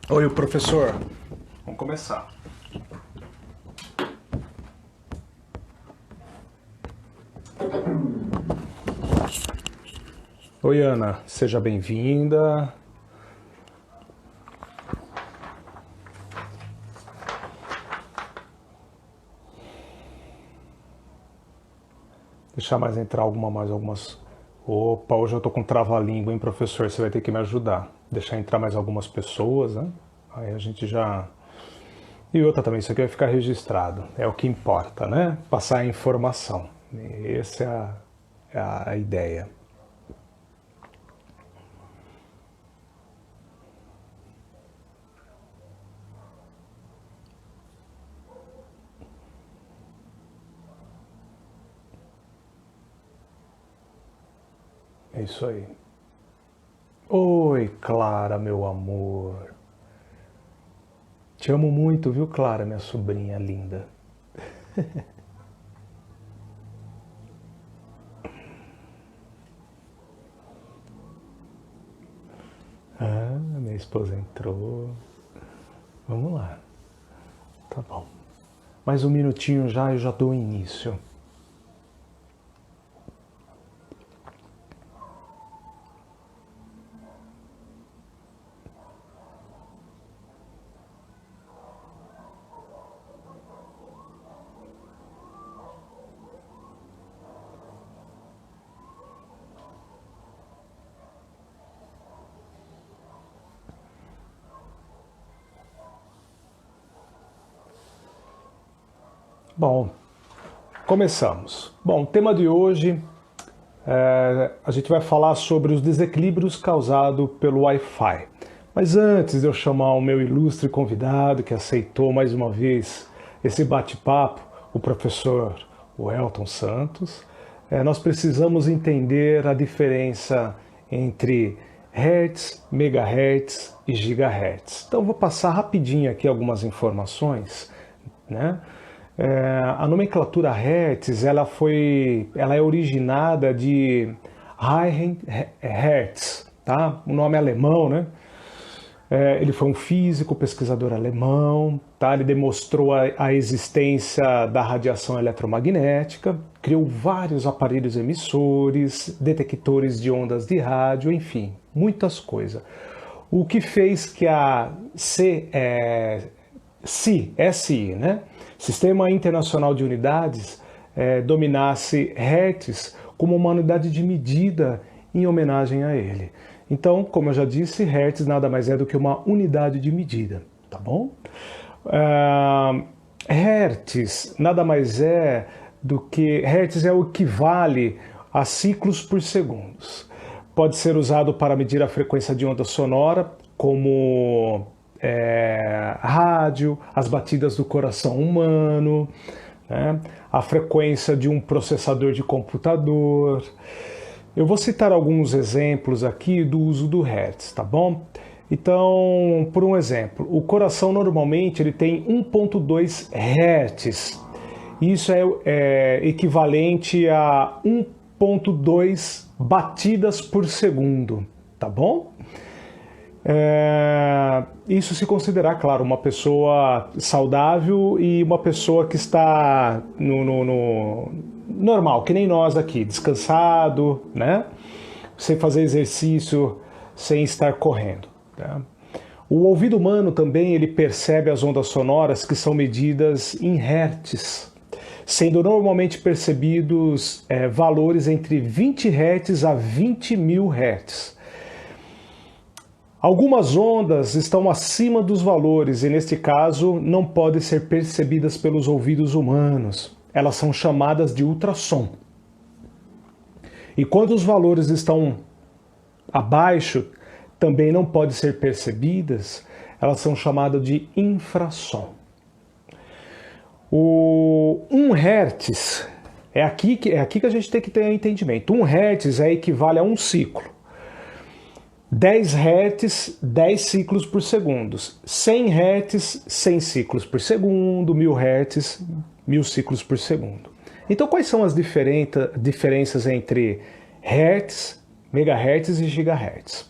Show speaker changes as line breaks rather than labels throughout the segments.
Oi, professor. Vamos começar. Oi, Ana. Seja bem-vinda. Deixar mais entrar algumas... Opa, hoje eu tô com trava-língua, hein, professor? Você vai ter que me ajudar. Deixar entrar mais algumas pessoas, né? Aí a gente já... E outra também, isso aqui vai ficar registrado. É o que importa, né? Passar a informação. Essa é a ideia. É isso aí. Oi, Clara, meu amor. Te amo muito, viu, Clara, minha sobrinha linda. Ah, minha esposa entrou. Vamos lá. Tá bom. Mais um minutinho já, eu já dou início. Bom, começamos. Bom, o tema de hoje, a gente vai falar sobre os desequilíbrios causados pelo Wi-Fi. Mas antes de eu chamar o meu ilustre convidado, que aceitou mais uma vez esse bate-papo, o professor Welton Santos, nós precisamos entender a diferença entre Hertz, Megahertz e Gigahertz. Então eu vou passar rapidinho aqui algumas informações, né? A nomenclatura Hertz ela é originada de Heinrich Hertz, tá? O nome é alemão, né? Ele foi um físico, pesquisador alemão, tá? Ele demonstrou a existência da radiação eletromagnética, criou vários aparelhos emissores, detectores de ondas de rádio, enfim, muitas coisas. O que fez que a SI, né? Sistema Internacional de Unidades, dominasse Hertz como uma unidade de medida em homenagem a ele. Então, como eu já disse, Hertz nada mais é do que uma unidade de medida, tá bom? Hertz nada mais é do que... Hertz é o equivale a ciclos por segundos. Pode ser usado para medir a frequência de onda sonora, como... rádio, as batidas do coração humano, né? A frequência de um processador de computador. Eu vou citar alguns exemplos aqui do uso do Hertz, tá bom? Então, por um exemplo, o coração normalmente ele tem 1.2 Hertz. Isso é equivalente a 1.2 batidas por segundo, tá bom? Isso se considerar, claro, uma pessoa saudável e uma pessoa que está no normal, que nem nós aqui, descansado, né? Sem fazer exercício, sem estar correndo. Tá? O ouvido humano também ele percebe as ondas sonoras que são medidas em hertz, sendo normalmente percebidos valores entre 20 hertz a 20.000 hertz. Algumas ondas estão acima dos valores e, neste caso, não podem ser percebidas pelos ouvidos humanos. Elas são chamadas de ultrassom. E quando os valores estão abaixo, também não podem ser percebidas, elas são chamadas de infrassom. O 1 Hz É aqui que a gente tem que ter entendimento. 1 Hz equivale a um ciclo. 10 Hz, 10 ciclos por segundo. 100 Hz, 100 ciclos por segundo. 1000 Hz, 1000 ciclos por segundo. Então, quais são as diferenças entre Hertz, Megahertz e Gigahertz?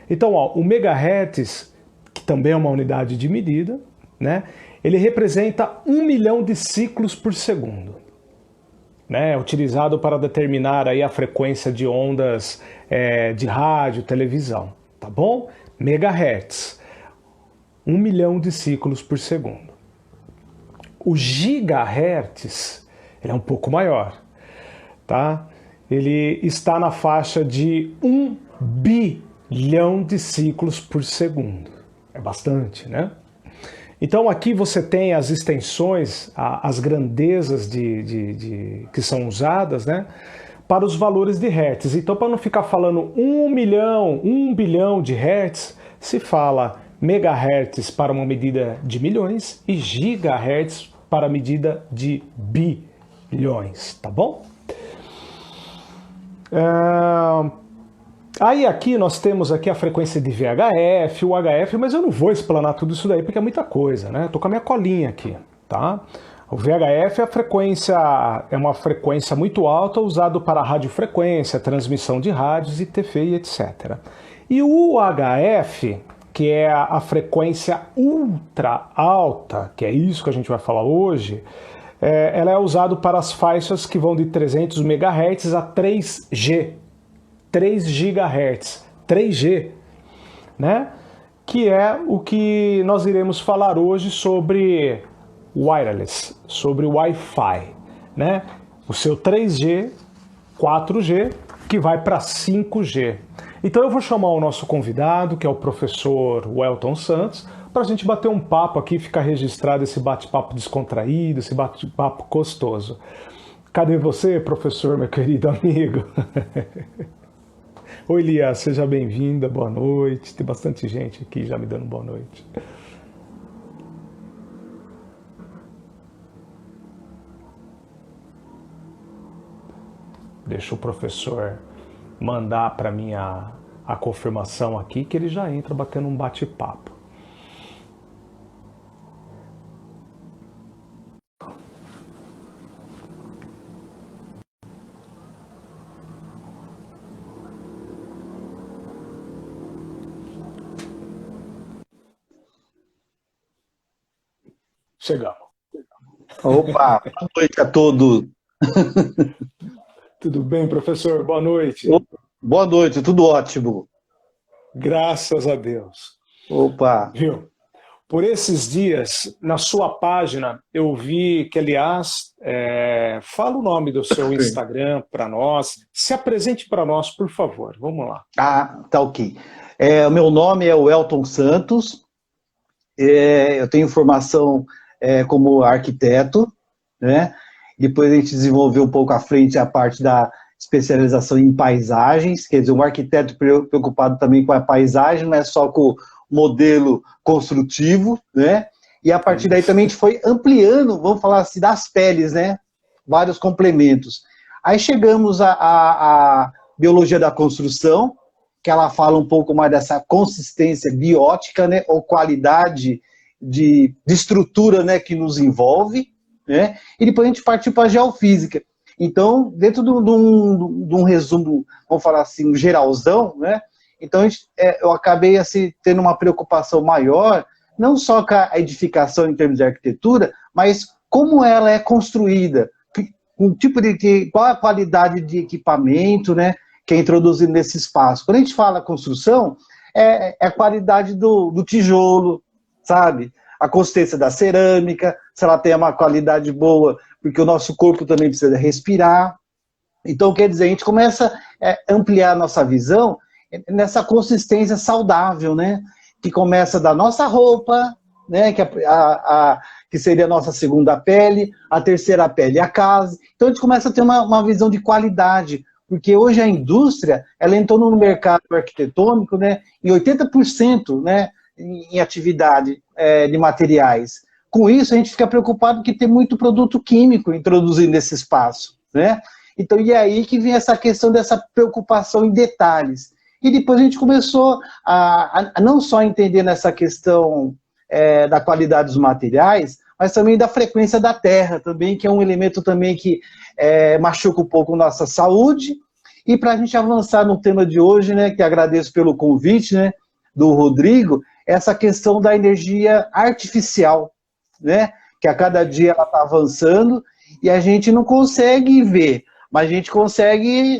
Então, ó, o Megahertz, que também é uma unidade de medida, né, ele representa 1 milhão de ciclos por segundo. Né, utilizado para determinar aí a frequência de ondas de rádio, televisão, tá bom? Megahertz, 1 milhão de ciclos por segundo. O gigahertz, ele é um pouco maior, tá? Ele está na faixa de 1 bilhão de ciclos por segundo. É bastante, né? Então aqui você tem as extensões, as grandezas que são usadas, né, para os valores de Hertz. Então, para não ficar falando 1 milhão, 1 bilhão de Hertz, se fala megahertz para uma medida de milhões e gigahertz para a medida de bilhões, tá bom? Aí aqui nós temos aqui a frequência de VHF, o HF, mas eu não vou explanar tudo isso daí porque é muita coisa, né? Tô com a minha colinha aqui, tá? O VHF é uma frequência muito alta usado para radiofrequência, transmissão de rádios e TV e etc. E o UHF, que é a frequência ultra alta, que é isso que a gente vai falar hoje, ela é usada para as faixas que vão de 300 MHz a 3G. 3 GHz, 3G, né? Que é o que nós iremos falar hoje sobre wireless, sobre Wi-Fi, né? O seu 3G, 4G, que vai para 5G. Então eu vou chamar o nosso convidado, que é o professor Welton Santos, para a gente bater um papo aqui, ficar registrado esse bate-papo descontraído, esse bate-papo gostoso. Cadê você, professor, meu querido amigo? Oi, Lia, seja bem-vinda, boa noite. Tem bastante gente aqui já me dando boa noite. Deixa o professor mandar para mim a confirmação aqui que ele já entra batendo um bate-papo. Chegamos.
Opa, boa noite a todos.
Tudo bem, professor? Boa noite.
Boa noite, tudo ótimo.
Graças a Deus.
Opa.
Viu? Por esses dias, na sua página, eu vi que, aliás, fala o nome do seu Instagram para nós. Se apresente para nós, por favor. Vamos lá.
Ah, tá ok. O meu nome é Welton Santos. Eu tenho formação como arquiteto, né? Depois a gente desenvolveu um pouco à frente a parte da especialização em paisagens, quer dizer, um arquiteto preocupado também com a paisagem, não é só com o modelo construtivo, né? E a partir daí também a gente foi ampliando, vamos falar assim, das peles, né? Vários complementos. Aí chegamos à biologia da construção, que ela fala um pouco mais dessa consistência biótica, né? Ou qualidade de estrutura, né? Que nos envolve, né? E depois a gente partiu para a geofísica. Então, dentro de um resumo, vamos falar assim, um geralzão, né? Então, eu acabei assim, tendo uma preocupação maior, não só com a edificação em termos de arquitetura, mas como ela é construída, qual a qualidade de equipamento, né, que é introduzido nesse espaço. Quando a gente fala construção, é a qualidade do tijolo, sabe? A consistência da cerâmica, se ela tem uma qualidade boa, porque o nosso corpo também precisa respirar. Então, quer dizer, a gente começa a ampliar a nossa visão nessa consistência saudável, né? Que começa da nossa roupa, né? Que seria a nossa segunda pele, a terceira pele, a casa. Então, a gente começa a ter uma visão de qualidade, porque hoje a indústria, ela entrou no mercado arquitetônico, né? Em 80%, né? Em atividade de materiais. Com isso, a gente fica preocupado que tem muito produto químico introduzido nesse espaço. né? Então, e é aí que vem essa questão dessa preocupação em detalhes. E depois a gente começou a não só entender nessa questão da qualidade dos materiais, mas também da frequência da terra, também, que é um elemento também que machuca um pouco nossa saúde. E para a gente avançar no tema de hoje, né, que agradeço pelo convite, né, do Rodrigo, essa questão da energia artificial, né, que a cada dia ela está avançando e a gente não consegue ver, mas a gente consegue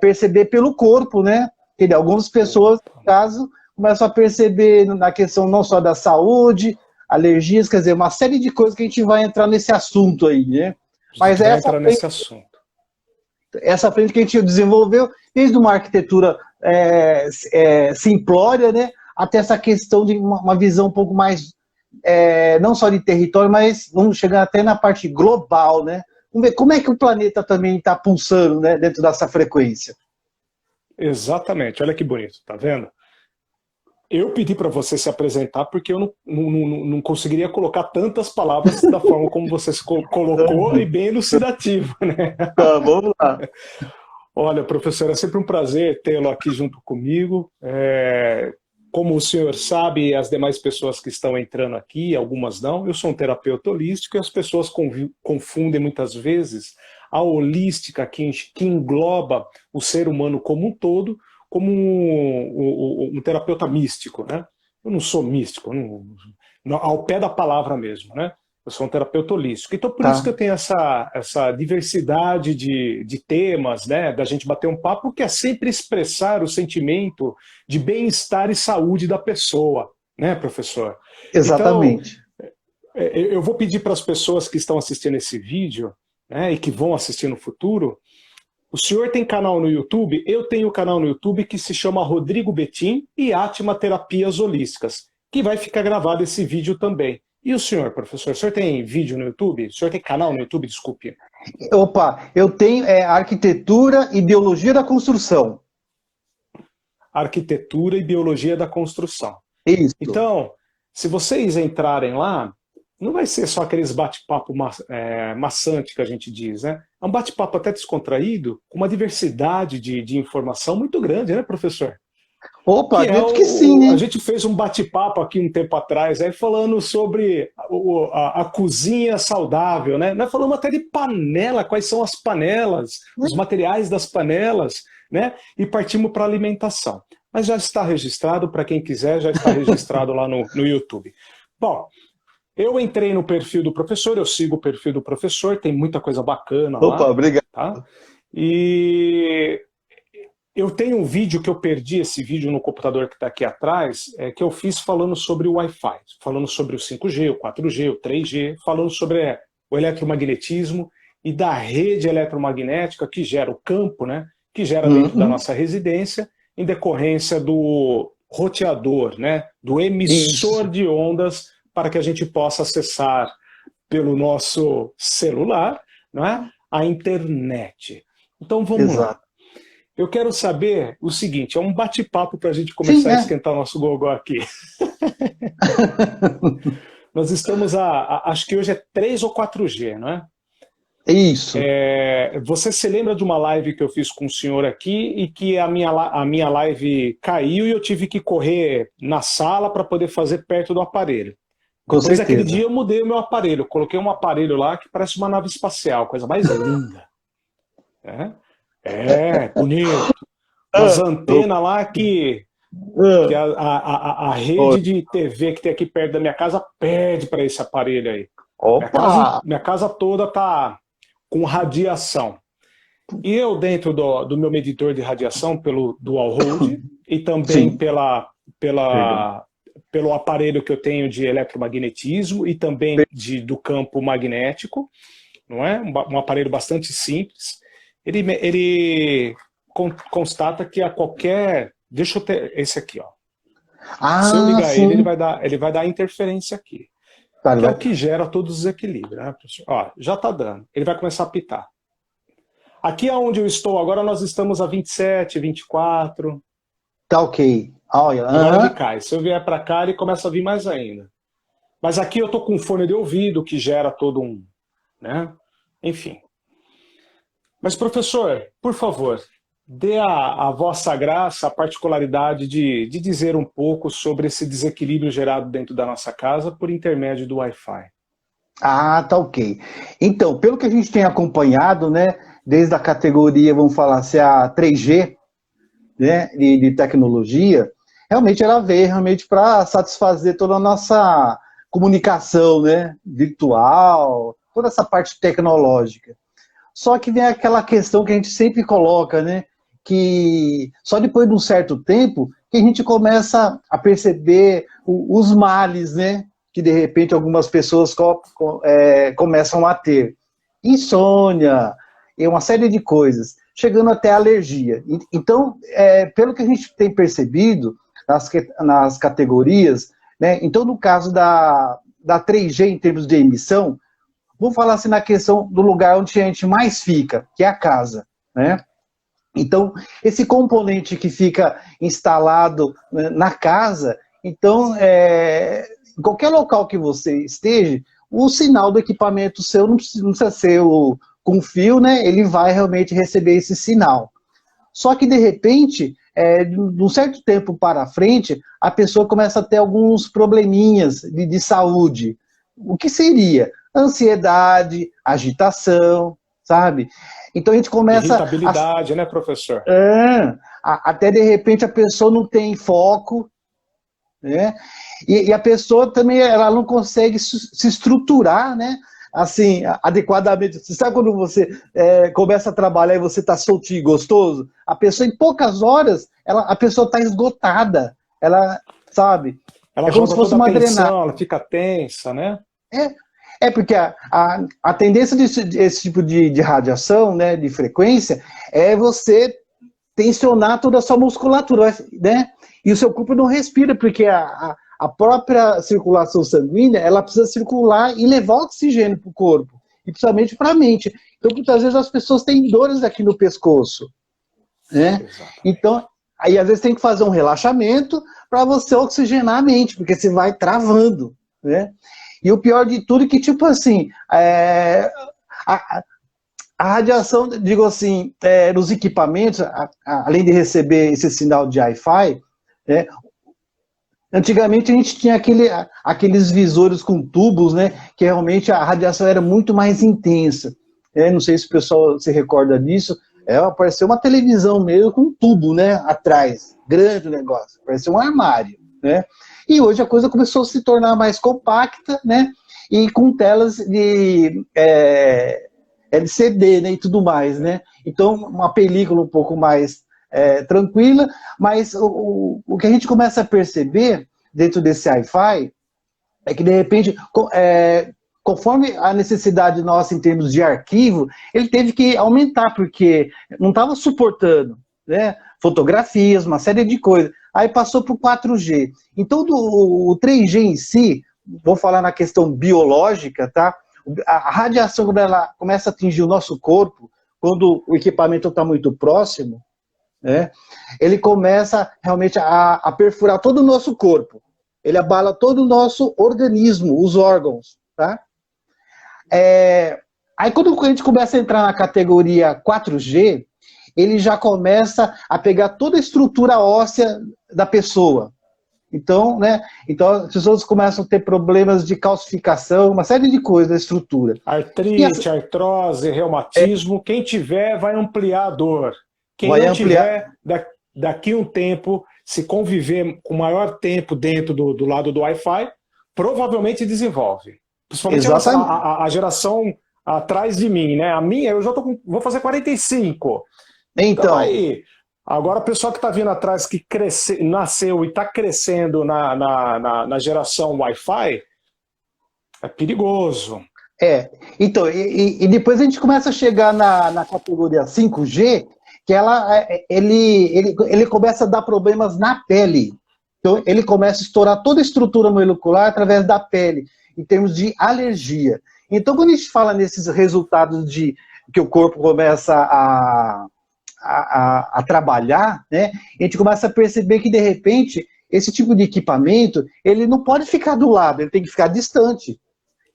perceber pelo corpo, né? Que algumas pessoas, no caso, começam a perceber na questão não só da saúde, alergias, quer dizer, uma série de coisas que a gente vai entrar nesse assunto aí, né?
Mas vai entrar nesse assunto.
Essa frente que a gente desenvolveu, desde uma arquitetura simplória, né? Até essa questão de uma visão um pouco mais, não só de território, mas vamos chegar até na parte global, né? Vamos ver como é que o planeta também está pulsando, né, dentro dessa frequência.
Exatamente, olha que bonito, tá vendo? Eu pedi para você se apresentar porque eu não conseguiria colocar tantas palavras da forma como você se colocou e bem elucidativo, né?
Tá, vamos lá.
Olha, professor, é sempre um prazer tê-lo aqui junto comigo. Como o senhor sabe, e as demais pessoas que estão entrando aqui, algumas não, eu sou um terapeuta holístico e as pessoas confundem muitas vezes a holística que engloba o ser humano como um todo, como um terapeuta místico, né? Eu não sou místico, ao pé da palavra mesmo, né? Eu sou um terapeuta holístico. Então, por isso que eu tenho essa diversidade de temas, né? Da gente bater um papo, que é sempre expressar o sentimento de bem-estar e saúde da pessoa, né, professor?
Exatamente.
Então, eu vou pedir para as pessoas que estão assistindo esse vídeo, né, e que vão assistir no futuro. O senhor tem canal no YouTube? Eu tenho canal no YouTube que se chama Rodrigo Betim e Atma Terapias Holísticas, que vai ficar gravado esse vídeo também. E o senhor, professor? O senhor tem vídeo no YouTube? O senhor tem canal no YouTube? Desculpe.
Opa, eu tenho Arquitetura e Biologia da Construção.
Arquitetura e Biologia da Construção.
Isso.
Então, se vocês entrarem lá, não vai ser só aqueles bate-papo maçante que a gente diz, né? É um bate-papo até descontraído, com uma diversidade de informação muito grande, né, professor?
Opa, acredito que sim, né?
A gente fez um bate-papo aqui um tempo atrás, aí falando sobre a cozinha saudável, né? Nós falamos até de panela, quais são as panelas, os materiais das panelas, né? E partimos para a alimentação. Mas já está registrado, para quem quiser, já está registrado lá no YouTube. Bom, eu entrei no perfil do professor, eu sigo o perfil do professor, tem muita coisa bacana lá.
Opa, obrigado.
Tá? E eu tenho um vídeo que eu perdi, esse vídeo no computador que está aqui atrás, que eu fiz falando sobre o Wi-Fi, falando sobre o 5G, o 4G, o 3G, falando sobre o eletromagnetismo e da rede eletromagnética que gera o campo, né, que gera dentro da nossa residência, em decorrência do roteador, né, do emissor de ondas, para que a gente possa acessar pelo nosso celular, né, a internet. Então vamos lá. Eu quero saber o seguinte, é um bate-papo para a gente começar a esquentar nosso gogó aqui. Nós estamos acho que hoje é 3 ou 4G, não é?
Isso.
Você se lembra de uma live que eu fiz com o senhor aqui e que a minha live caiu e eu tive que correr na sala para poder fazer perto do aparelho. Depois daquele dia eu mudei o meu aparelho, coloquei um aparelho lá que parece uma nave espacial, coisa mais linda. Bonito. As antenas lá que a rede de TV que tem aqui perto da minha casa pede para esse aparelho aí. Minha casa toda tá com radiação. E eu, dentro do meu medidor de radiação, pelo Dual Hold, e também pelo aparelho que eu tenho de eletromagnetismo e também do campo magnético, não é? Um aparelho bastante simples. Ele constata que a qualquer... Deixa eu ter esse aqui, ó. Se eu ligar ele vai dar interferência aqui. Que é o que gera todos os equilíbrios, né, professor? Ó, já está dando. Ele vai começar a pitar. Aqui onde eu estou agora, nós estamos a 27, 24.
Tá ok.
Agora ele cai. Se eu vier para cá, ele começa a vir mais ainda. Mas aqui eu estou com um fone de ouvido que gera todo um... né? Enfim. Mas, professor, por favor, dê a vossa graça, a particularidade de dizer um pouco sobre esse desequilíbrio gerado dentro da nossa casa por intermédio do Wi-Fi.
Ah, tá ok. Então, pelo que a gente tem acompanhado, né, desde a categoria, vamos falar assim, a 3G, né, de tecnologia, realmente ela veio realmente para satisfazer toda a nossa comunicação, né, virtual, toda essa parte tecnológica. Só que vem aquela questão que a gente sempre coloca, né, que só depois de um certo tempo que a gente começa a perceber os males, né, que de repente algumas pessoas começam a ter. Insônia, e uma série de coisas, chegando até alergia. Então, pelo que a gente tem percebido nas categorias, né, então no caso da 3G em termos de emissão, vou falar assim na questão do lugar onde a gente mais fica, que é a casa, né? Então, esse componente que fica instalado, né, na casa, então, em qualquer local que você esteja, o sinal do equipamento seu não precisa ser com fio, né? Ele vai realmente receber esse sinal. Só que, de repente, de um certo tempo para frente, a pessoa começa a ter alguns probleminhas de saúde. O que seria? Ansiedade, agitação, sabe? Então a gente começa
Irritabilidade, né, professor?
até de repente a pessoa não tem foco, né? E a pessoa também ela não consegue se estruturar, né? Assim, adequadamente. Você sabe quando você começa a trabalhar e você está soltinho e gostoso? A pessoa, em poucas horas, a pessoa está esgotada. Ela, sabe?
Ela
É como
joga
se fosse
toda a
uma drenagem.
tensão, ela fica tensa, né?
Porque a tendência desse tipo de radiação, né, de frequência, é você tensionar toda a sua musculatura, né? E o seu corpo não respira, porque a própria circulação sanguínea, ela precisa circular e levar oxigênio para o corpo, e principalmente para a mente. Então, muitas vezes as pessoas têm dores aqui no pescoço, né?
Exatamente.
Então, aí às vezes tem que fazer um relaxamento para você oxigenar a mente, porque você vai travando, né? E o pior de tudo é que, tipo assim, a radiação, digo assim, nos equipamentos, além de receber esse sinal de Wi-Fi, né, antigamente a gente tinha aqueles visores com tubos, né, que realmente a radiação era muito mais intensa. Não sei se o pessoal se recorda disso, apareceu uma televisão mesmo com um tubo, né, atrás, grande o negócio, parecia um armário, né? E hoje a coisa começou a se tornar mais compacta, né? E com telas de LCD, né? E tudo mais, né? Então, uma película um pouco mais tranquila, mas o que a gente começa a perceber dentro desse Wi-Fi é que, de repente, conforme a necessidade nossa em termos de arquivo, ele teve que aumentar, porque não estava suportando, né? Fotografias, uma série de coisas. Aí passou para o 4G. Então, o 3G em si, vou falar na questão biológica, tá? A radiação, quando ela começa a atingir o nosso corpo, quando o equipamento está muito próximo, né, ele começa realmente a perfurar todo o nosso corpo. Ele abala todo o nosso organismo, os órgãos, tá? Aí quando a gente começa a entrar na categoria 4G, ele já começa a pegar toda a estrutura óssea da pessoa. Então, né, as pessoas começam a ter problemas de calcificação, uma série de coisas da estrutura.
Artrite, artrose, reumatismo, quem tiver vai ampliar a dor. Quem
vai
não
ampliar.
tiver, daqui um tempo, se conviver com maior tempo dentro do lado do Wi-Fi, provavelmente desenvolve. Principalmente a geração atrás de mim, né? A minha, eu já vou fazer 45. Então aí, agora o pessoal que está vindo atrás, que nasceu e está crescendo na geração Wi-Fi, é perigoso.
Então, e depois a gente começa a chegar na categoria 5G, que ele começa a dar problemas na pele. Então, ele começa a estourar toda a estrutura molecular através da pele, em termos de alergia. Então, quando a gente fala nesses resultados de que o corpo começa a trabalhar, né, a gente começa a perceber que, de repente, esse tipo de equipamento, ele não pode ficar do lado, ele tem que ficar distante.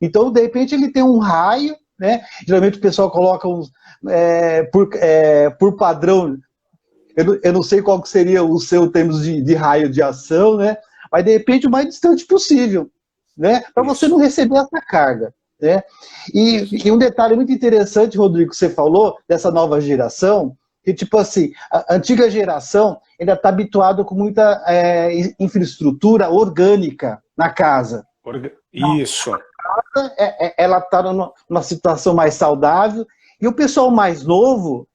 Então, de repente, ele tem um raio, né? Geralmente o pessoal coloca por padrão, eu não sei qual que seria o seu termos de raio de ação, né? Mas de repente o mais distante possível, né? Para você não receber essa carga, né? E um detalhe muito interessante, Rodrigo, que você falou, dessa nova geração, que tipo assim, a antiga geração ainda está habituada com muita infraestrutura orgânica na casa.
Isso.
Ela está numa situação mais saudável, e o pessoal mais novo,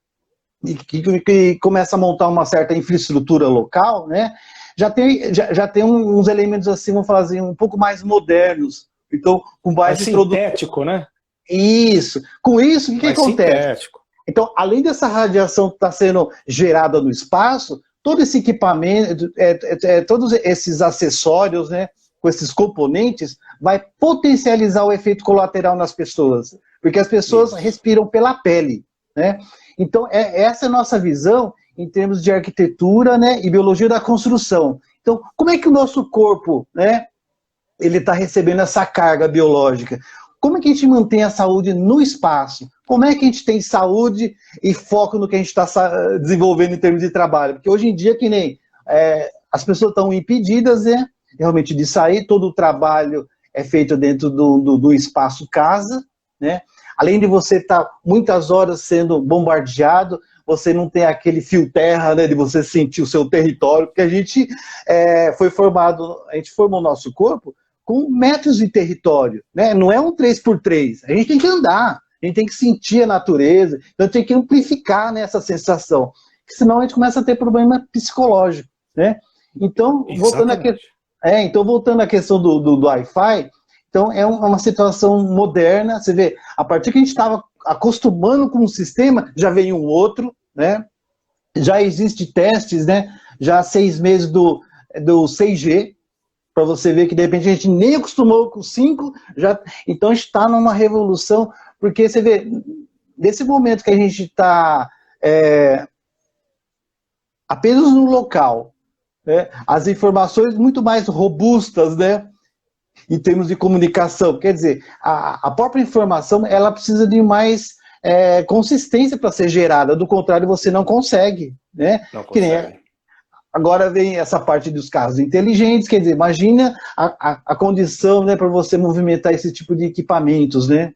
que começa a montar uma certa infraestrutura local, né, já tem uns elementos assim, vamos falar assim, um pouco mais modernos. Então, com base
sintético, né?
Isso. Com isso, o que acontece?
Sintético.
Então, além dessa radiação que está sendo gerada no espaço, todo esse equipamento, todos esses acessórios, né, com esses componentes, vai potencializar o efeito colateral nas pessoas, porque as pessoas respiram pela pele, né? Então, essa é a nossa visão em termos de arquitetura, né, e biologia da construção. Então, como é que o nosso corpo, né, ele está recebendo essa carga biológica? Como é que a gente mantém a saúde no espaço? Como é que a gente tem saúde e foco no que a gente está desenvolvendo em termos de trabalho? Porque hoje em dia, que nem as pessoas estão impedidas, né, realmente de sair, todo o trabalho é feito dentro do espaço casa, né? Além de você estar muitas horas sendo bombardeado, você não tem aquele fio terra, né, de você sentir o seu território, porque a gente a gente formou o nosso corpo com metros de território, né? Não é um 3x3, a gente tem que andar, a gente tem que sentir a natureza, então tem que amplificar, né, essa sensação, porque senão a gente começa a ter problema psicológico, né? Então, voltando à questão do Wi-Fi, então é uma situação moderna, você vê, a partir que a gente estava acostumando com um sistema, já vem um outro, né? Já existe testes, né? Já há 6 meses do 6G, para você ver que de repente a gente nem acostumou com o 5, então a gente está numa revolução, porque você vê, nesse momento que a gente está apenas no local, né, as informações muito mais robustas, né, em termos de comunicação, quer dizer, a própria informação, ela precisa de mais consistência para ser gerada, do contrário você não consegue, né?
Não consegue.
Agora vem essa parte dos carros inteligentes, quer dizer, imagina a condição, né, para você movimentar esse tipo de equipamentos, né?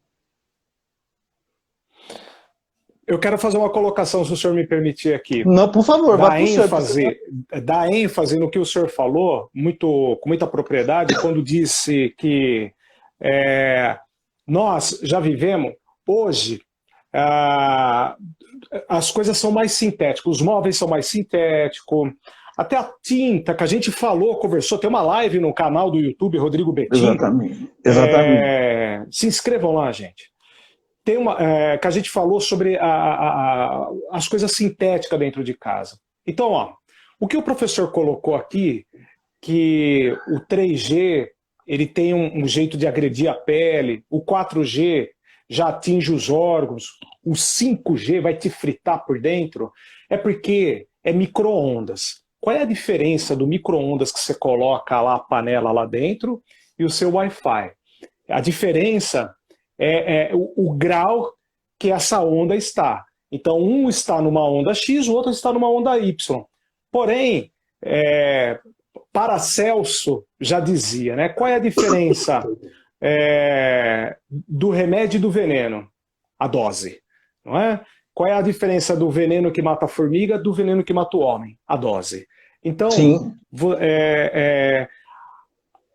Eu quero fazer uma colocação, se o senhor me permitir aqui.
Não, por favor,
dá ênfase no que o senhor falou, com muita propriedade, quando disse que nós já vivemos, hoje, as coisas são mais sintéticas, os móveis são mais sintéticos, até a tinta que a gente falou, conversou, tem uma live no canal do YouTube, Rodrigo Betim. Exatamente. Se inscrevam lá, gente. Tem uma que a gente falou sobre as coisas sintéticas dentro de casa. Então, ó, o que o professor colocou aqui, que o 3G ele tem um jeito de agredir a pele, o 4G já atinge os órgãos, o 5G vai te fritar por dentro, é porque é micro-ondas. Qual é a diferença do micro-ondas que você coloca lá a panela lá dentro e o seu Wi-Fi? A diferença é o grau que essa onda está. Então, um está numa onda X, o outro está numa onda Y. Porém, Paracelso já dizia, né? Qual é a diferença do remédio e do veneno? A dose, não é? Qual é a diferença do veneno que mata a formiga do veneno que mata o homem? A dose. Então,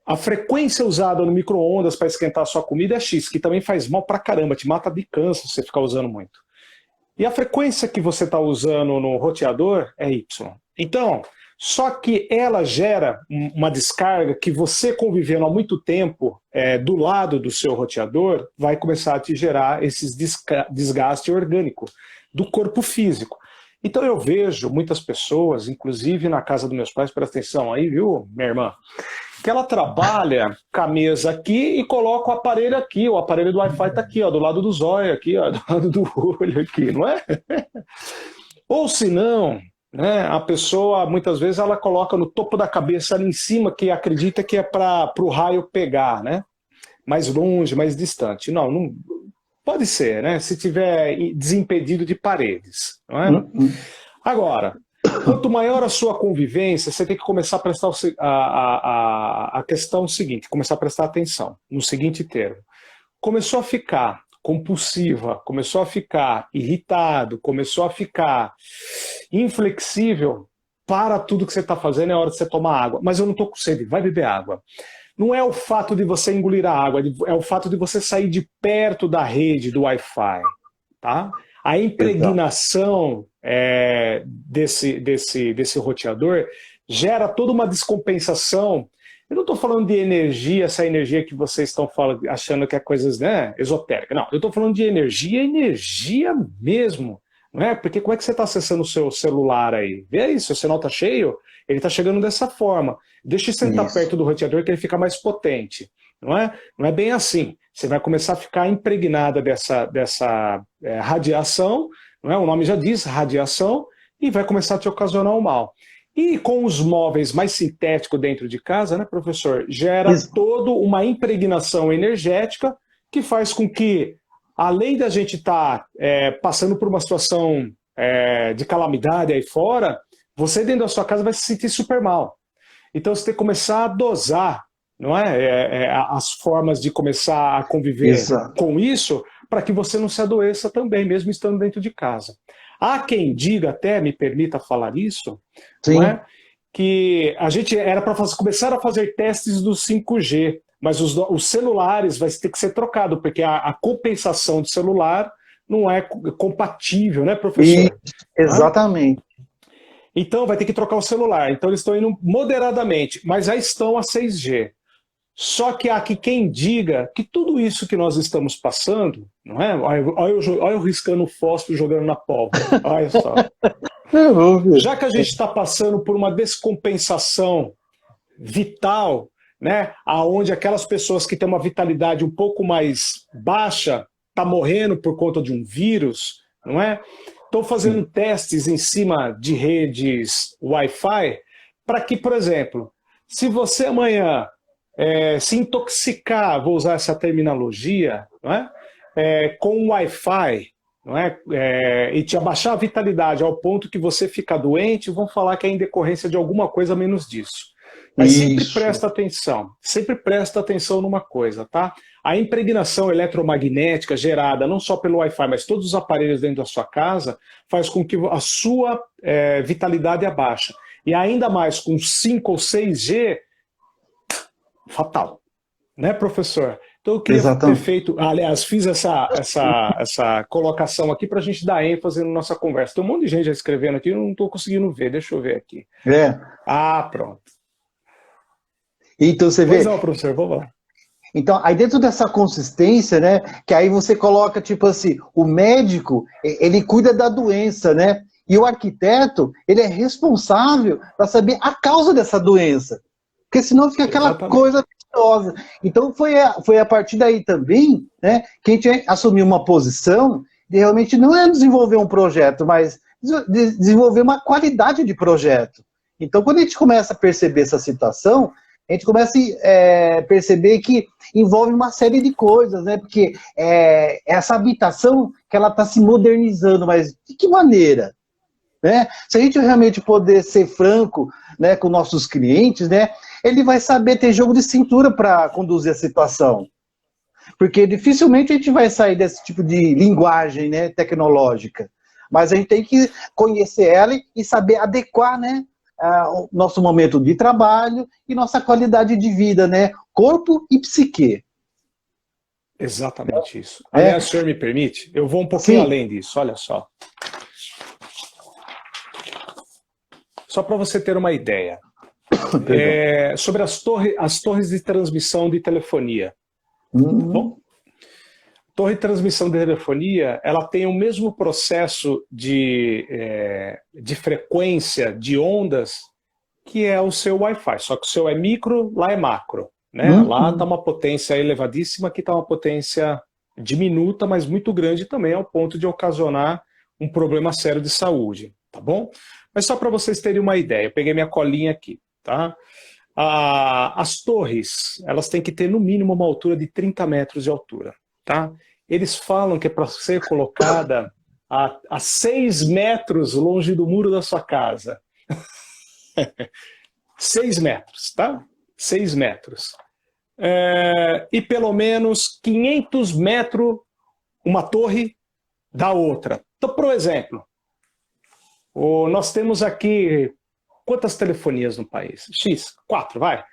a frequência usada no micro-ondas para esquentar a sua comida é X, que também faz mal pra caramba, te mata de câncer se você ficar usando muito. E a frequência que você está usando no roteador é Y. Então, só que ela gera uma descarga que você convivendo há muito tempo do lado do seu roteador vai começar a te gerar esses desgaste orgânico do corpo físico. Então eu vejo muitas pessoas, inclusive na casa dos meus pais, presta atenção aí, viu, minha irmã, que ela trabalha com a mesa aqui e coloca o aparelho aqui, o aparelho do Wi-Fi está aqui, ó, do lado do zóio, aqui, ó, do lado do olho aqui, não é? Ou se não, né, a pessoa, muitas vezes, ela coloca no topo da cabeça ali em cima, que acredita que é para o raio pegar, né? Mais longe, mais distante. Não, Pode ser, né? Se tiver desimpedido de paredes, não é? Agora, quanto maior a sua convivência, você tem que começar a prestar a questão seguinte, começar a prestar atenção no seguinte termo. Começou a ficar compulsiva, começou a ficar irritado, começou a ficar inflexível, para tudo que você está fazendo, é hora de você tomar água. Mas eu não estou com sede, vai beber água. Não é o fato de você engolir a água, é o fato de você sair de perto da rede do Wi-Fi. Tá? A impregnação desse roteador gera toda uma descompensação. Eu não estou falando de energia, essa energia que vocês estão achando que é coisas, né, esotéricas. Não, eu estou falando de energia, energia mesmo. Não é? Porque como é que você está acessando o seu celular aí? Vê aí, se o sinal está cheio, ele está chegando dessa forma. Deixa ele sentar perto do roteador que ele fica mais potente. Não é? Não é bem assim. Você vai começar a ficar impregnada dessa radiação, não é? O nome já diz, radiação, e vai começar a te ocasionar um mal. E com os móveis mais sintéticos dentro de casa, né, professor, gera toda uma impregnação energética que faz com que, além da gente estar passando por uma situação de calamidade aí fora, você dentro da sua casa vai se sentir super mal. Então você tem que começar a dosar, não é? As formas de começar a conviver com isso, para que você não se adoeça também, mesmo estando dentro de casa. Há quem diga, até me permita falar isso, não é? Que a gente era para começar a fazer testes do 5G, mas os celulares vai ter que ser trocado, porque a compensação do celular não é compatível, né, professor?
Exatamente.
Então vai ter que trocar o celular. Então eles estão indo moderadamente, mas já estão a 6G. Só que há aqui quem diga que tudo isso que nós estamos passando, não é? Olha eu riscando o fósforo jogando na pólvora. Olha só. Já que a gente está passando por uma descompensação vital, né, aonde aquelas pessoas que têm uma vitalidade um pouco mais baixa estão morrendo por conta de um vírus, não é? Estão fazendo testes em cima de redes Wi-Fi para que, por exemplo, se você amanhã se intoxicar, vou usar essa terminologia, não é? Com Wi-Fi, não é? E te abaixar a vitalidade ao ponto que você fica doente, vão falar que é em decorrência de alguma coisa menos disso. Mas sempre presta atenção numa coisa, tá? A impregnação eletromagnética gerada não só pelo Wi-Fi, mas todos os aparelhos dentro da sua casa, faz com que a sua vitalidade abaixe. E ainda mais com 5 ou 6G, fatal. Né, professor? Então eu queria ter feito, aliás, fiz essa colocação aqui para a gente dar ênfase na nossa conversa. Tem um monte de gente já escrevendo aqui, eu não estou conseguindo ver, deixa eu ver aqui. Pronto.
Então você vê.
Pois não, professor, vamos lá.
Então, aí dentro dessa consistência, né, que aí você coloca, tipo assim, o médico, ele cuida da doença, né, e o arquiteto, ele é responsável para saber a causa dessa doença, porque senão fica aquela coisa perigosa. Então, foi a partir daí também, né, que a gente assumiu uma posição de realmente não desenvolver um projeto, mas desenvolver uma qualidade de projeto. Então, quando a gente começa a perceber essa situação, a gente começa a perceber que envolve uma série de coisas, né? Porque essa habitação que ela está se modernizando, mas de que maneira? Né? Se a gente realmente poder ser franco, né, com nossos clientes, né, ele vai saber ter jogo de cintura para conduzir a situação. Porque dificilmente a gente vai sair desse tipo de linguagem, né, tecnológica. Mas a gente tem que conhecer ela e saber adequar, né, o nosso momento de trabalho e nossa qualidade de vida, né? Corpo e psique.
Exatamente isso. Aliás, o senhor me permite? Eu vou um pouquinho além disso, olha só. Só para você ter uma ideia. Sobre as torres de transmissão de telefonia. Bom, torre de transmissão de telefonia, ela tem o mesmo processo de frequência de ondas que é o seu Wi-Fi, só que o seu é micro, lá é macro. Né? Lá está uma potência elevadíssima, aqui está uma potência diminuta, mas muito grande também, ao ponto de ocasionar um problema sério de saúde. Tá bom? Mas só para vocês terem uma ideia, eu peguei minha colinha aqui. Tá? As torres, elas têm que ter no mínimo uma altura de 30 metros de altura. Tá? eles falam que é para ser colocada a 6 metros longe do muro da sua casa. 6 metros, tá? 6 metros. E pelo menos 500 metros uma torre da outra. Então, por exemplo, nós temos aqui quantas telefonias no país? X, 4, vai.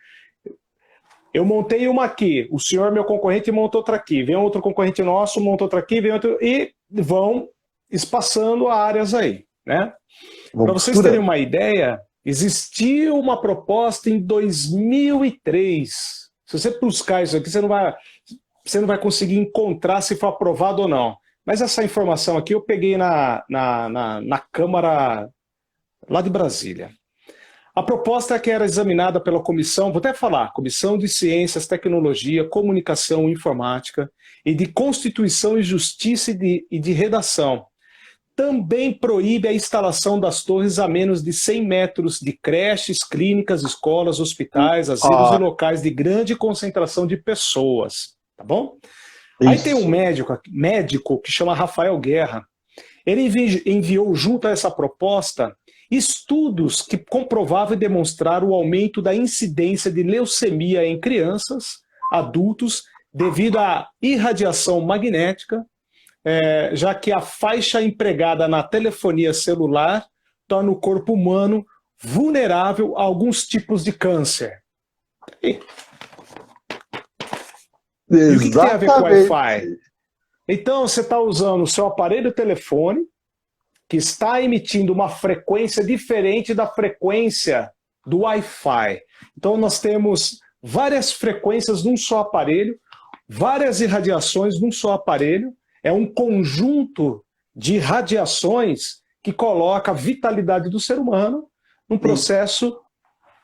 Eu montei uma aqui, o senhor, meu concorrente, montou outra aqui, vem outro concorrente nosso, montou outra aqui, vem outro, e vão espaçando áreas aí, né? Para vocês terem uma ideia, existiu uma proposta em 2003. Se você buscar isso aqui, você não vai conseguir encontrar se for aprovado ou não. Mas essa informação aqui eu peguei na Câmara lá de Brasília. A proposta que era examinada pela comissão, vou até falar, Comissão de Ciências, Tecnologia, Comunicação e Informática e de Constituição e Justiça e de Redação, também proíbe a instalação das torres a menos de 100 metros de creches, clínicas, escolas, hospitais, asilos e locais de grande concentração de pessoas, tá bom? Isso. Aí tem um médico que chama Rafael Guerra. Ele enviou junto a essa proposta estudos que comprovavam e demonstraram o aumento da incidência de leucemia em crianças, adultos, devido à irradiação magnética, já que a faixa empregada na telefonia celular torna o corpo humano vulnerável a alguns tipos de câncer. E o que tem a ver com o Wi-Fi? Então, você está usando o seu aparelho telefone, que está emitindo uma frequência diferente da frequência do Wi-Fi. Então, nós temos várias frequências num só aparelho, várias irradiações num só aparelho. É um conjunto de radiações que coloca a vitalidade do ser humano num processo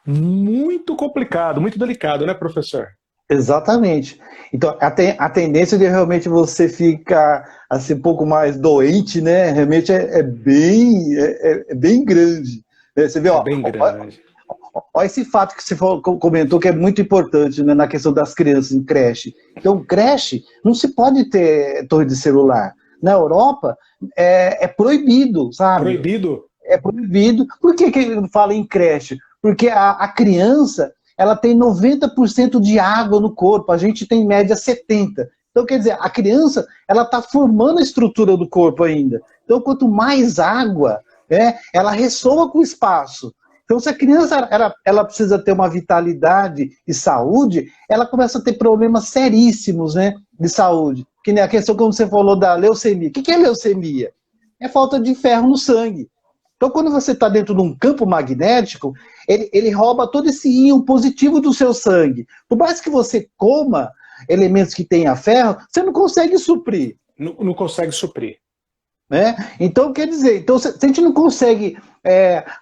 muito complicado, muito delicado, né, professor?
Exatamente. Então, a tendência de realmente você ficar assim, um pouco mais doente, né? Realmente é bem grande. Você vê,
bem grande.
Olha esse fato que você comentou que é muito importante, né, na questão das crianças em creche. Então, creche não se pode ter torre de celular. Na Europa é proibido, sabe?
Proibido?
É proibido. Por que ele fala em creche? Porque a criança, ela tem 90% de água no corpo, a gente tem em média 70%. Então, quer dizer, a criança, ela está formando a estrutura do corpo ainda. Então, quanto mais água, ela ressoa com o espaço. Então, se a criança ela precisa ter uma vitalidade e saúde, ela começa a ter problemas seríssimos, né, de saúde. Que nem a questão, como você falou, da leucemia. O que é leucemia? É falta de ferro no sangue. Então, quando você está dentro de um campo magnético, ele rouba todo esse íon positivo do seu sangue. Por mais que você coma elementos que tenham ferro, você não consegue suprir.
Não consegue suprir.
Né? Então, quer dizer, então, se a gente não consegue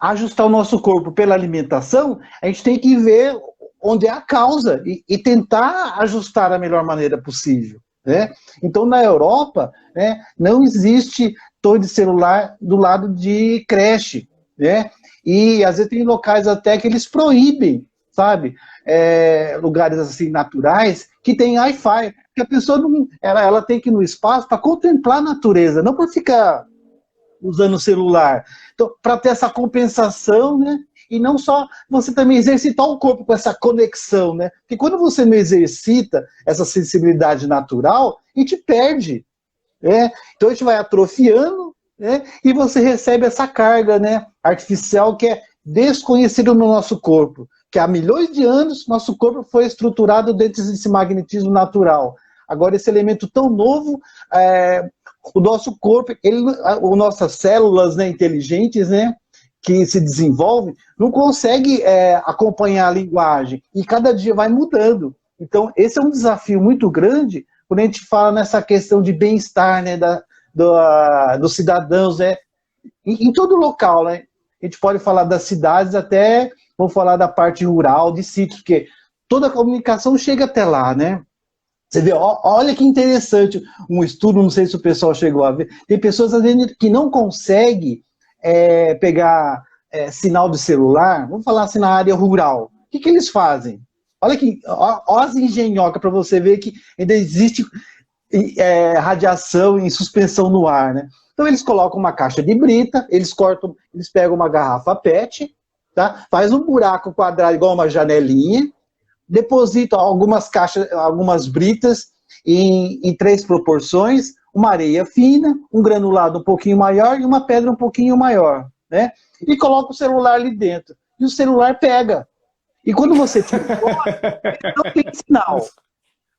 ajustar o nosso corpo pela alimentação, a gente tem que ver onde é a causa e tentar ajustar da melhor maneira possível. Né? Então, na Europa, né, não existe torre de celular do lado de creche. Né? E, às vezes, tem locais até que eles proíbem, sabe? Lugares assim naturais que tem Wi-Fi. Que a pessoa não, ela tem que ir no espaço para contemplar a natureza, não para ficar usando o celular. Então, para ter essa compensação, né? E não só você também exercitar o corpo com essa conexão, né? Porque quando você não exercita essa sensibilidade natural, a gente perde. Né? Então a gente vai atrofiando, né? E você recebe essa carga, né, artificial que é desconhecida no nosso corpo. Que há milhões de anos nosso corpo foi estruturado dentro desse magnetismo natural. Agora, esse elemento tão novo, o nosso corpo, as nossas células, né, inteligentes, né, que se desenvolvem, não consegue acompanhar a linguagem. E cada dia vai mudando. Então, esse é um desafio muito grande quando a gente fala nessa questão de bem-estar, né, dos cidadãos, né, em todo local, né? A gente pode falar das cidades até, vamos falar da parte rural, de sítios, porque toda a comunicação chega até lá, né? Você vê, olha que interessante, um estudo, não sei se o pessoal chegou a ver, tem pessoas às vezes que não conseguem pegar sinal de celular, vamos falar assim na área rural. O que eles fazem? Olha as engenhocas para você ver que ainda existe radiação em suspensão no ar, né? Então eles colocam uma caixa de brita, eles pegam uma garrafa PET, tá? Faz um buraco quadrado igual uma janelinha, depositam algumas britas em 3 proporções, uma areia fina, um granulado um pouquinho maior e uma pedra um pouquinho maior, né? E coloca o celular ali dentro. E o celular pega. E quando você tira não tem sinal.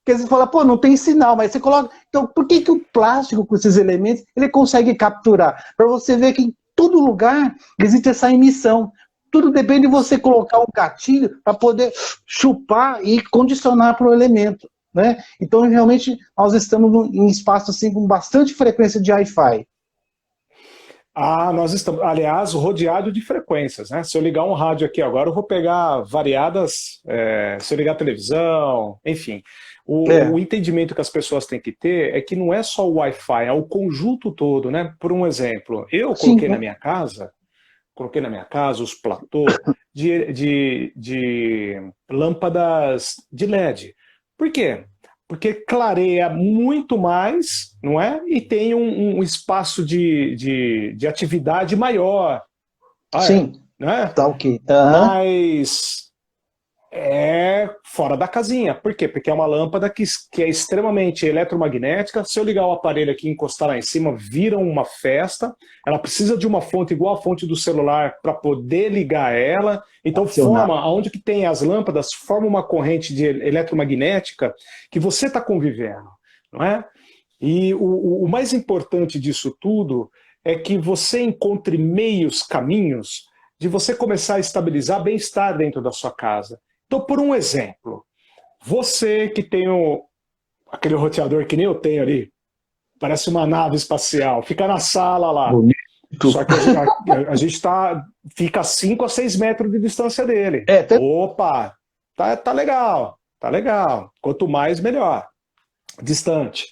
Porque você fala, pô, não tem sinal, mas você coloca... Então, por que o plástico com esses elementos, ele consegue capturar? Para você ver que em todo lugar existe essa emissão. Tudo depende de você colocar um gatilho para poder chupar e condicionar para o elemento, né? Então, realmente, nós estamos em espaço assim, com bastante frequência de Wi-Fi.
Nós estamos, aliás, rodeado de frequências, né? Se eu ligar um rádio aqui agora, eu vou pegar variadas, se eu ligar a televisão, enfim. O entendimento que as pessoas têm que ter é que não é só o Wi-Fi, é o conjunto todo, né? Por um exemplo, eu coloquei na minha casa os platôs de lâmpadas de LED. Por quê? Porque clareia muito mais, não é? E tem um espaço de atividade maior.
Sim,
né?
tá ok.
Mas é fora da casinha. Por quê? Porque é uma lâmpada que é extremamente eletromagnética. Se eu ligar o aparelho aqui e encostar lá em cima, vira uma festa. Ela precisa de uma fonte igual a fonte do celular para poder ligar ela. Então onde que tem as lâmpadas, forma uma corrente eletromagnética que você está convivendo, não é? E o mais importante disso tudo é que você encontre meios, caminhos de você começar a estabilizar bem-estar dentro da sua casa. Então, por um exemplo, você que tem aquele roteador que nem eu tenho ali, parece uma nave espacial, fica na sala lá.
Bonito.
Só que a gente fica a 5 a 6 metros de distância dele. Opa, tá legal, tá legal. Quanto mais, melhor. Distante.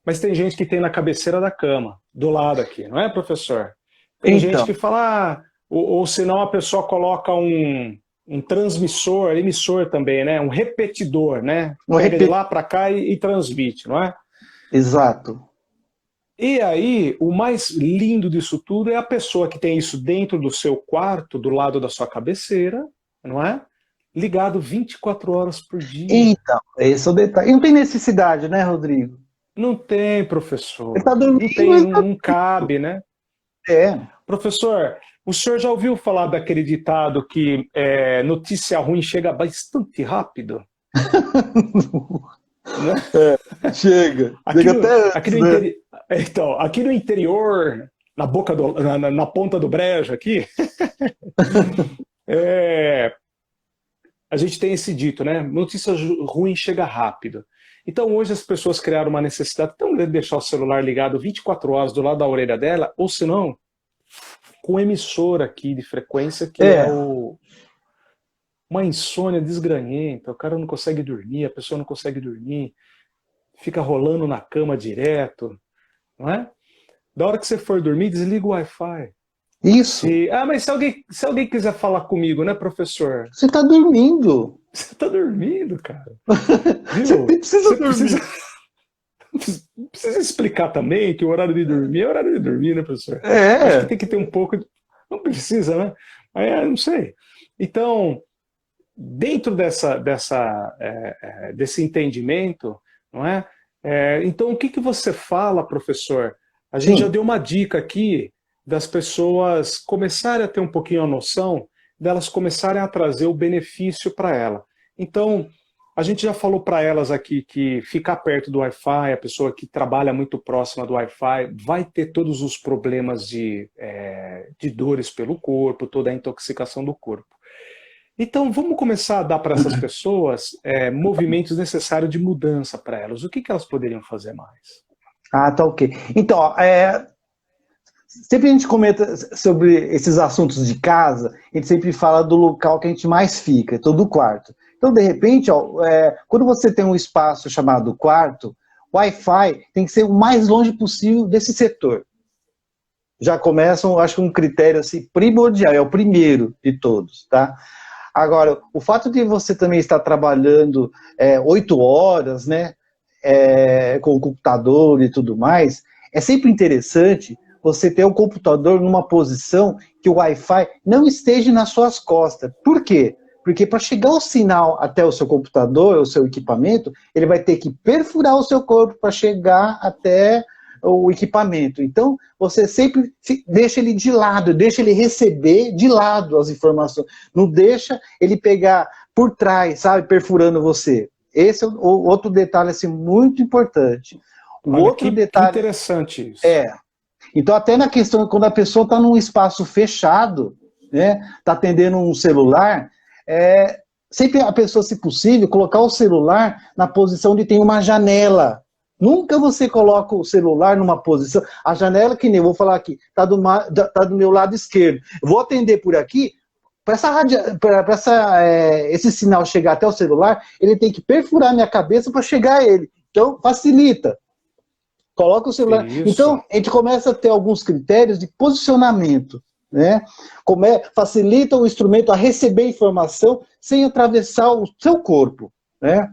Mas tem gente que tem na cabeceira da cama, do lado aqui, não é, professor? Tem gente que fala, ou senão a pessoa coloca um transmissor, emissor também, né? Um repetidor, né? Pega de lá para cá e transmite, não é?
Exato.
E aí, o mais lindo disso tudo é a pessoa que tem isso dentro do seu quarto, do lado da sua cabeceira, não é? Ligado 24 horas por dia.
Então, esse é o detalhe. E não tem necessidade, né, Rodrigo?
Não tem, professor.
Ele tá dormindo,
não tem, não cabe, né?
É.
Professor, o senhor já ouviu falar daquele ditado que notícia ruim chega bastante rápido?
Né? Chega.
Então, aqui no interior, na ponta do brejo aqui, a gente tem esse dito, né? Notícia ruim chega rápido. Então hoje as pessoas criaram uma necessidade tão grande de deixar o celular ligado 24 horas do lado da orelha dela, ou se não, com emissor aqui de frequência, que é uma insônia desgranhenta, o cara não consegue dormir, a pessoa não consegue dormir, fica rolando na cama direto, não é? Da hora que você for dormir, desliga o Wi-Fi.
Isso.
Mas se alguém quiser falar comigo, né, professor?
Você está dormindo.
Você está dormindo, cara.
Viu? Você precisa dormir.
Precisa explicar também que o horário de dormir é horário de dormir, né, professor? Acho que tem que ter um pouco de... Não precisa, né? Não sei. Então, dentro desse entendimento, não é? Então, o que você fala, professor? A gente já deu uma dica aqui das pessoas começarem a ter um pouquinho a noção, delas começarem a trazer o benefício para ela. Então, a gente já falou para elas aqui que ficar perto do Wi-Fi, a pessoa que trabalha muito próxima do Wi-Fi, vai ter todos os problemas de dores pelo corpo, toda a intoxicação do corpo. Então, vamos começar a dar para essas pessoas movimentos necessários de mudança para elas. O que elas poderiam fazer mais?
Tá ok. Então, sempre a gente comenta sobre esses assuntos de casa, a gente sempre fala do local que a gente mais fica, todo o quarto. Então, de repente, quando você tem um espaço chamado quarto, o Wi-Fi tem que ser o mais longe possível desse setor. Já começa, acho que um critério assim, primordial, é o primeiro de todos, tá? Agora, o fato de você também estar trabalhando 8 horas, né? com o computador e tudo mais, é sempre interessante você ter o computador numa posição que o Wi-Fi não esteja nas suas costas. Por quê? Porque para chegar o sinal até o seu computador, o seu equipamento, ele vai ter que perfurar o seu corpo para chegar até o equipamento. Então, você sempre deixa ele de lado, deixa ele receber de lado as informações. Não deixa ele pegar por trás, sabe, perfurando você. Esse é o outro detalhe assim, muito importante. O
Olha,
outro detalhe,
que interessante isso.
Então, até na questão, quando a pessoa está num espaço fechado, né, está atendendo um celular, sempre a pessoa, se possível, colocar o celular na posição onde tem uma janela. Nunca você coloca o celular numa posição... A janela, que nem eu vou falar aqui, está do meu lado esquerdo. Eu vou atender por aqui, para esse sinal chegar até o celular, ele tem que perfurar minha cabeça para chegar a ele. Então, facilita. Coloca o celular.
Isso.
Então, a gente começa a ter alguns critérios de posicionamento, né? Facilita o instrumento a receber informação sem atravessar o seu corpo, né?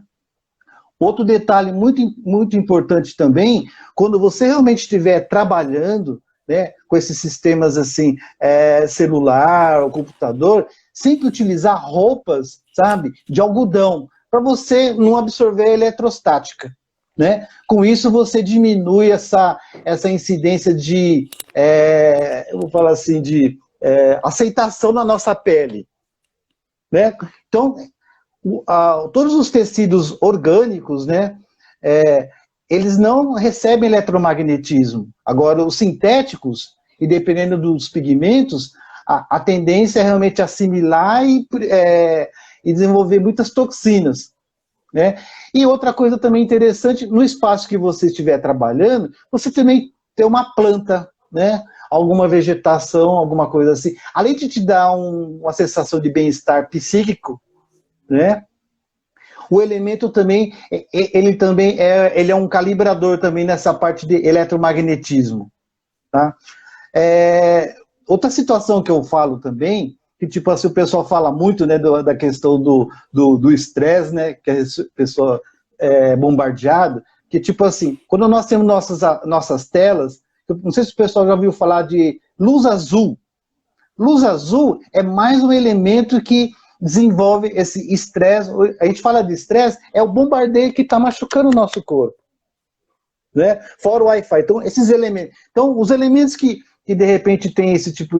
Outro detalhe muito, muito importante também, quando você realmente estiver trabalhando, né, com esses sistemas assim, celular ou computador, sempre utilizar roupas, sabe, de algodão, para você não absorver a eletrostática. Né? Com isso você diminui essa incidência de, eu vou falar assim, de aceitação na nossa pele. Né? Então, todos os tecidos orgânicos, né, eles não recebem eletromagnetismo. Agora, os sintéticos, e dependendo dos pigmentos, a tendência é realmente assimilar e desenvolver muitas toxinas. Né? E outra coisa também interessante, no espaço que você estiver trabalhando, você também ter uma planta, né? Alguma vegetação, alguma coisa assim. Além de te dar uma sensação de bem-estar psíquico, né? O elemento também, ele é um calibrador também nessa parte de eletromagnetismo. Tá? Outra situação que eu falo também, que tipo assim, o pessoal fala muito, né, da questão do estresse, né, que a pessoa é bombardeada, que tipo assim, quando nós temos nossas telas, eu não sei se o pessoal já ouviu falar de luz azul. Luz azul é mais um elemento que desenvolve esse estresse. A gente fala de estresse, é o bombardeio que está machucando o nosso corpo. Né? Fora o Wi-Fi. Então, esses elementos. Então, os elementos que de repente tem esse tipo